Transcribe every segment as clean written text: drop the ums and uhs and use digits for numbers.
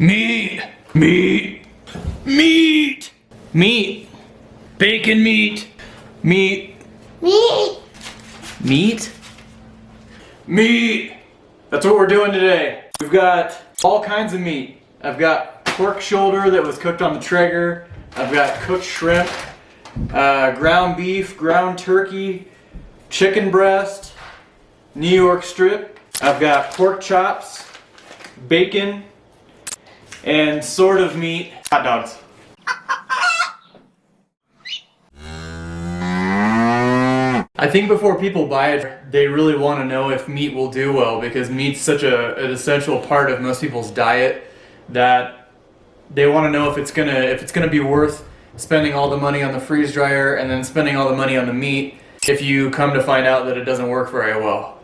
Meat! Meat! Meat! Meat! Bacon meat! Meat! Meat! Meat? Meat! That's what we're doing today. We've got all kinds of meat. I've got pork shoulder that was cooked on the Traeger. I've got cooked shrimp, ground beef, ground turkey, chicken breast, New York strip. I've got pork chops, bacon, and sort of meat, hot dogs. I think before people buy it, they really want to know if meat will do well, because meat's such an essential part of most people's diet that they want to know if it's gonna be worth spending all the money on the freeze dryer and then spending all the money on the meat if you come to find out that it doesn't work very well.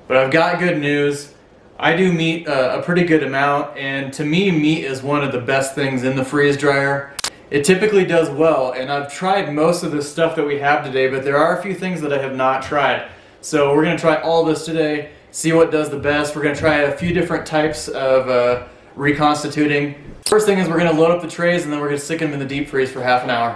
But I've got good news. I do meat a pretty good amount, and to me, meat is one of the best things in the freeze dryer. It typically does well, and I've tried most of the stuff that we have today, but there are a few things that I have not tried. So we're gonna try all this today, see what does the best. We're gonna try a few different types of reconstituting. First thing is we're gonna load up the trays, and then we're gonna stick them in the deep freeze for half an hour.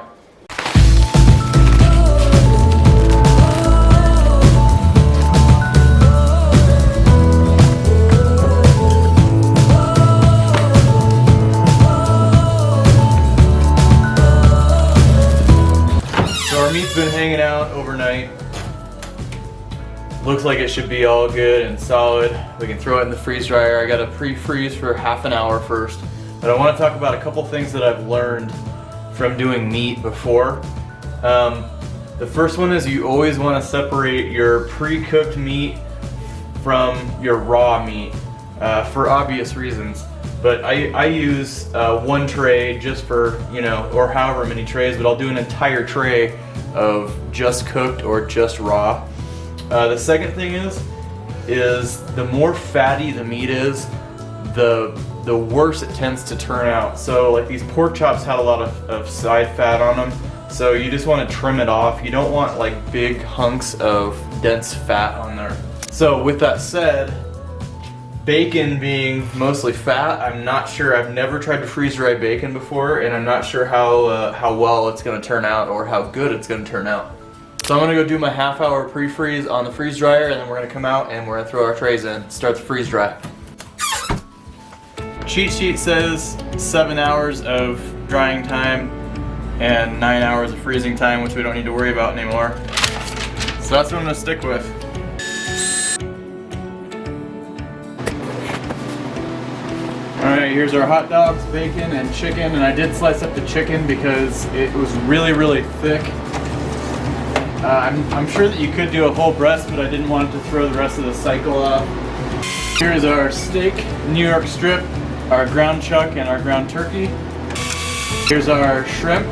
So our meat's been hanging out overnight. Looks like it should be all good and solid. We can throw it in the freeze dryer. I got to pre-freeze for half an hour first. But I want to talk about a couple things that I've learned from doing meat before. The first one is you always want to separate your pre-cooked meat from your raw meat for obvious reasons. But I use one tray just for, or however many trays, but I'll do an entire tray of just cooked or just raw. The second thing is the more fatty the meat is, the worse it tends to turn out. So like these pork chops had a lot of side fat on them, so you just want to trim it off. You don't want like big hunks of dense fat on there. So with that said, bacon being mostly fat, I'm not sure. I've never tried to freeze dry bacon before, and I'm not sure how well it's going to turn out or how good it's going to turn out. So I'm going to go do my half hour pre-freeze on the freeze dryer, and then we're going to come out and we're going to throw our trays in, start the freeze dry. Cheat sheet says 7 hours of drying time and 9 hours of freezing time, which we don't need to worry about anymore. So that's what I'm going to stick with. Alright, here's our hot dogs, bacon, and chicken, and I did slice up the chicken because it was really thick. I'm sure that you could do a whole breast, but I didn't want it to throw the rest of the cycle off. Here's our steak, New York strip, our ground chuck, and our ground turkey. Here's our shrimp,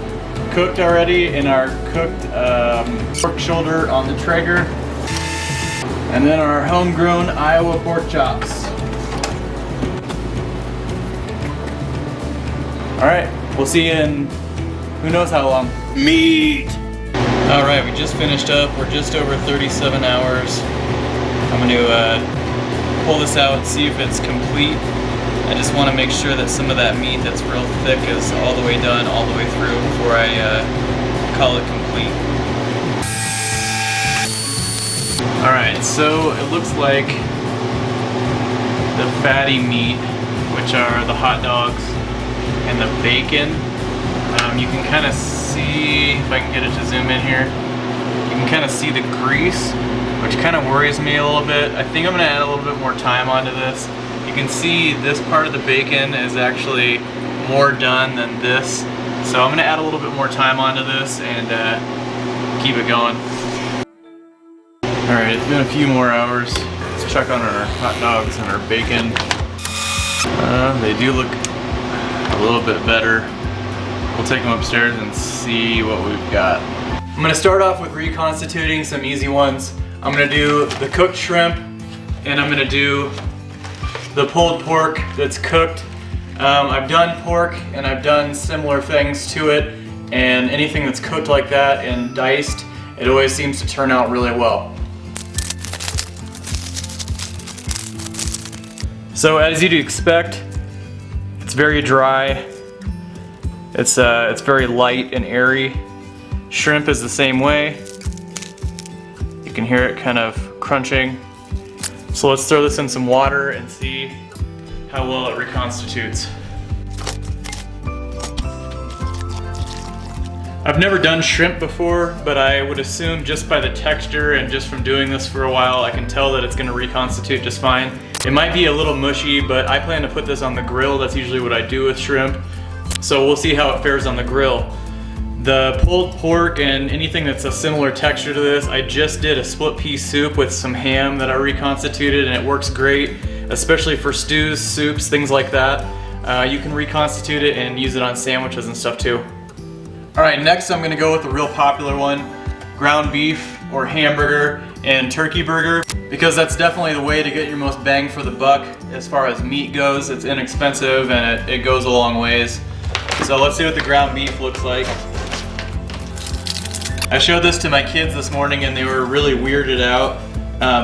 cooked already, and our cooked pork shoulder on the Traeger. And then our homegrown Iowa pork chops. Alright, we'll see you in who knows how long. Meat! Alright, we just finished up. We're just over 37 hours. I'm going to pull this out and see if it's complete. I just want to make sure that some of that meat that's real thick is all the way done, all the way through before I call it complete. Alright, so it looks like the fatty meat, which are the hot dogs and the bacon, you can kind of see, if I can get it to zoom in here, you can kind of see the grease, which kind of worries me a little bit. I think I'm going to add a little bit more time onto this. You can see this part of the bacon is actually more done than this, so I'm going to add a little bit more time onto this and keep it going. Alright, it's been a few more hours. Let's check on our hot dogs and our bacon. They do look a little bit better. We'll take them upstairs and see what we've got. I'm gonna start off with reconstituting some easy ones. I'm gonna do the cooked shrimp, and I'm gonna do the pulled pork that's cooked. I've done pork and I've done similar things to it, and anything that's cooked like that and diced, it always seems to turn out really well. So as you'd expect, It's very dry. It's very light and airy. Shrimp is the same way. You can hear it kind of crunching. So let's throw this in some water and see how well it reconstitutes. I've never done shrimp before, but I would assume just by the texture and just from doing this for a while, I can tell that it's gonna reconstitute just fine. It might be a little mushy, but I plan to put this on the grill. That's usually what I do with shrimp. So we'll see how it fares on the grill. The pulled pork and anything that's a similar texture to this, I just did a split pea soup with some ham that I reconstituted, and it works great, especially for stews, soups, things like that. You can reconstitute it and use it on sandwiches and stuff too. All right, next I'm gonna go with the real popular one, ground beef or hamburger and turkey burger, because that's definitely the way to get your most bang for the buck as far as meat goes. It's inexpensive and it goes a long ways. So let's see what the ground beef looks like. I showed this to my kids this morning and they were really weirded out.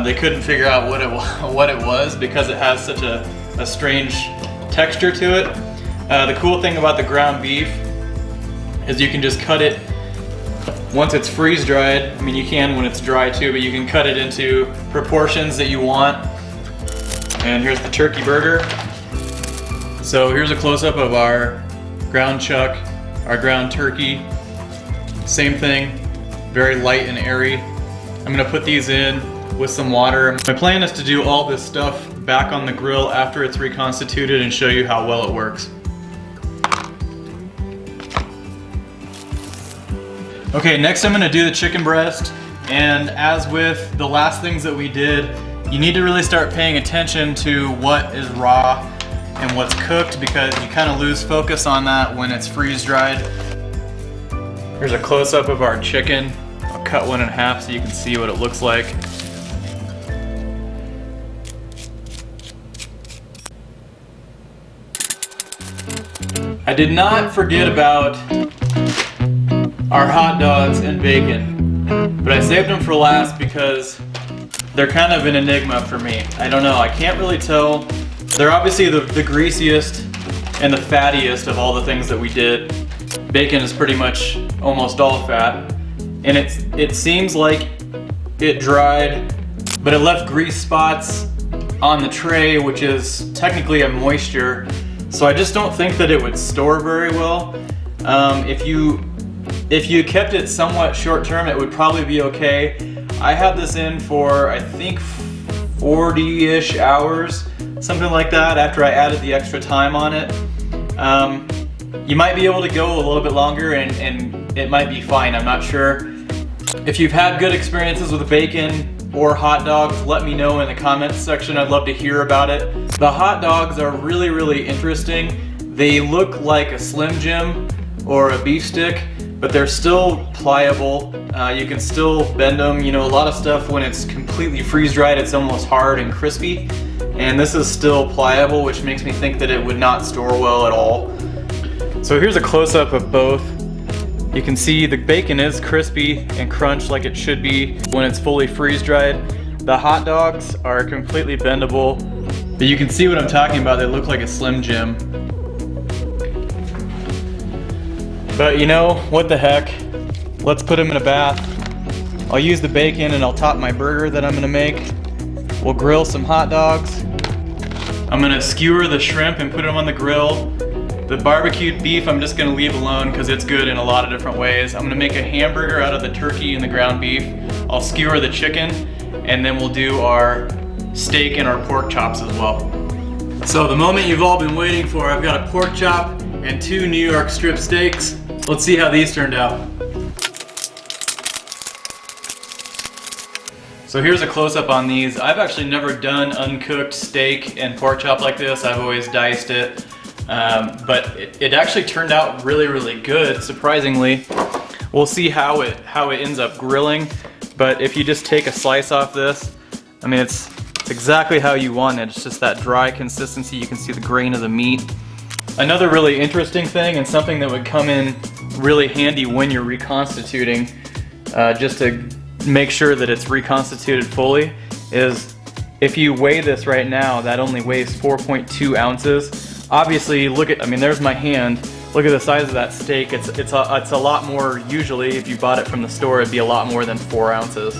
They couldn't figure out what it was because it has such a strange texture to it. The cool thing about the ground beef is you can just cut it once it's freeze dried. I mean, you can when it's dry too, but you can cut it into proportions that you want. And here's the turkey burger. So here's a close-up of our ground chuck, our ground turkey. Same thing. Very light and airy. I'm gonna put these in with some water. My plan is to do all this stuff back on the grill after it's reconstituted and show you how well it works. Okay, next I'm gonna do the chicken breast, and as with the last things that we did, you need to really start paying attention to what is raw and what's cooked, because you kind of lose focus on that when it's freeze dried. Here's a close-up of our chicken. I'll cut one in half so you can see what it looks like. I did not forget about our hot dogs and bacon, but I saved them for last because they're kind of an enigma for me. I don't know, I can't really tell. They're obviously the greasiest and the fattiest of all the things that we did. Bacon is pretty much almost all fat, and it seems like it dried, but it left grease spots on the tray, which is technically a moisture, so I just don't think that it would store very well. If you kept it somewhat short term, it would probably be okay. I had this in for, I think, 40-ish hours, something like that, after I added the extra time on it. You might be able to go a little bit longer and it might be fine, I'm not sure. If you've had good experiences with bacon or hot dogs, let me know in the comments section. I'd love to hear about it. The hot dogs are really, really interesting. They look like a Slim Jim or a beef stick, but they're still pliable. You can still bend them. You know, a lot of stuff when it's completely freeze dried, it's almost hard and crispy. And this is still pliable, which makes me think that it would not store well at all. So here's a close-up of both. You can see the bacon is crispy and crunched like it should be when it's fully freeze dried. The hot dogs are completely bendable, but you can see what I'm talking about. They look like a Slim Jim. But you know, what the heck? Let's put them in a bath. I'll use the bacon and I'll top my burger that I'm gonna make. We'll grill some hot dogs. I'm gonna skewer the shrimp and put them on the grill. The barbecued beef I'm just gonna leave alone because it's good in a lot of different ways. I'm gonna make a hamburger out of the turkey and the ground beef. I'll skewer the chicken, and then we'll do our steak and our pork chops as well. So the moment you've all been waiting for, I've got a pork chop and 2 New York strip steaks. Let's see how these turned out. So here's a close-up on these. I've actually never done uncooked steak and pork chop like this. I've always diced it. But it actually turned out really, really good, surprisingly. We'll see how it ends up grilling, but if you just take a slice off this, I mean, it's exactly how you want it. It's just that dry consistency. You can see the grain of the meat. Another really interesting thing, and something that would come in really handy when you're reconstituting, just to make sure that it's reconstituted fully, is if you weigh this right now, that only weighs 4.2 ounces. Obviously, look at, I mean, there's my hand. Look at the size of that steak. It's a lot more. Usually, if you bought it from the store, it'd be a lot more than 4 ounces.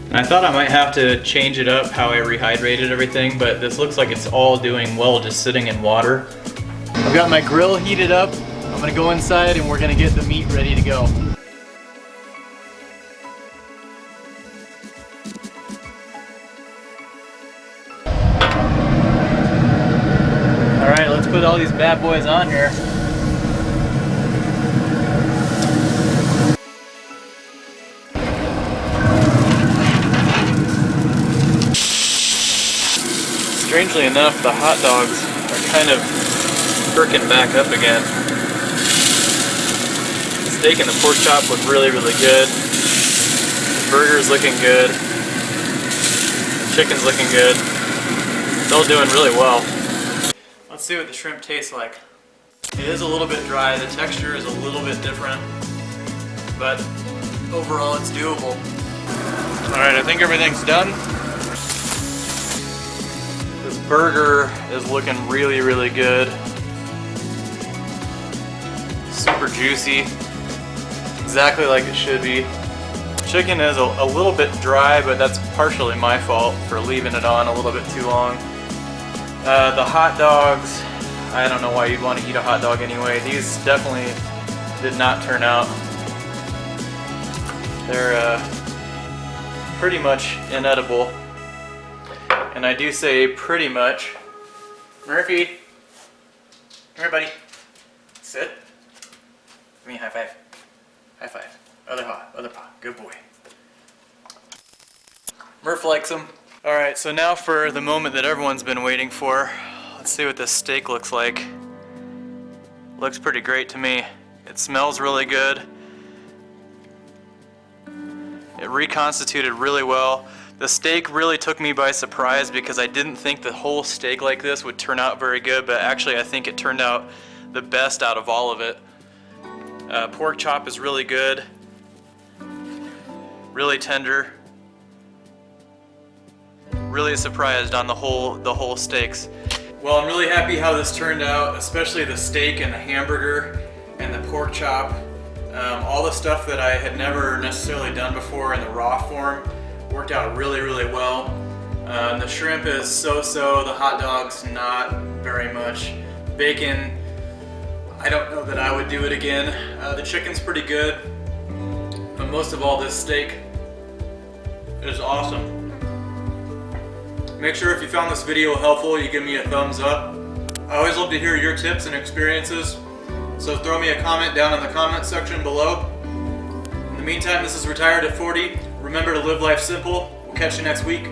And I thought I might have to change it up how I rehydrated everything, but this looks like it's all doing well just sitting in water. I've got my grill heated up. I'm gonna go inside and we're gonna get the meat ready to go. All right, let's put all these bad boys on here. Strangely enough, the hot dogs are kind of perking back up again. The steak and the pork chop look really, really good. The burger's looking good. The chicken's looking good. It's all doing really well. Let's see what the shrimp tastes like. It is a little bit dry. The texture is a little bit different, but overall it's doable. All right, I think everything's done. This burger is looking really, really good. Super juicy, exactly like it should be. Chicken is a little bit dry, but that's partially my fault for leaving it on a little bit too long. The hot dogs, I don't know why you'd want to eat a hot dog anyway. These definitely did not turn out. They're pretty much inedible. And I do say pretty much. Murphy, come here, buddy. Sit. Give me a high five. High five. Other paw, other paw. Good boy. Murph likes them. Alright, so now for the moment that everyone's been waiting for. Let's see what this steak looks like. Looks pretty great to me. It smells really good. It reconstituted really well. The steak really took me by surprise because I didn't think the whole steak like this would turn out very good, but actually I think it turned out the best out of all of it. Pork chop is really good, really tender. Really surprised on the whole steaks. Well, I'm really happy how this turned out, especially the steak and the hamburger and the pork chop. All the stuff that I had never necessarily done before in the raw form worked out really, really well. The shrimp is so-so, the hot dogs not very much. Bacon, I don't know that I would do it again. The chicken's pretty good, but most of all, this steak is awesome. Make sure if you found this video helpful, you give me a thumbs up. I always love to hear your tips and experiences, so throw me a comment down in the comment section below. In the meantime, this is Retired at 40. Remember to live life simple. We'll catch you next week.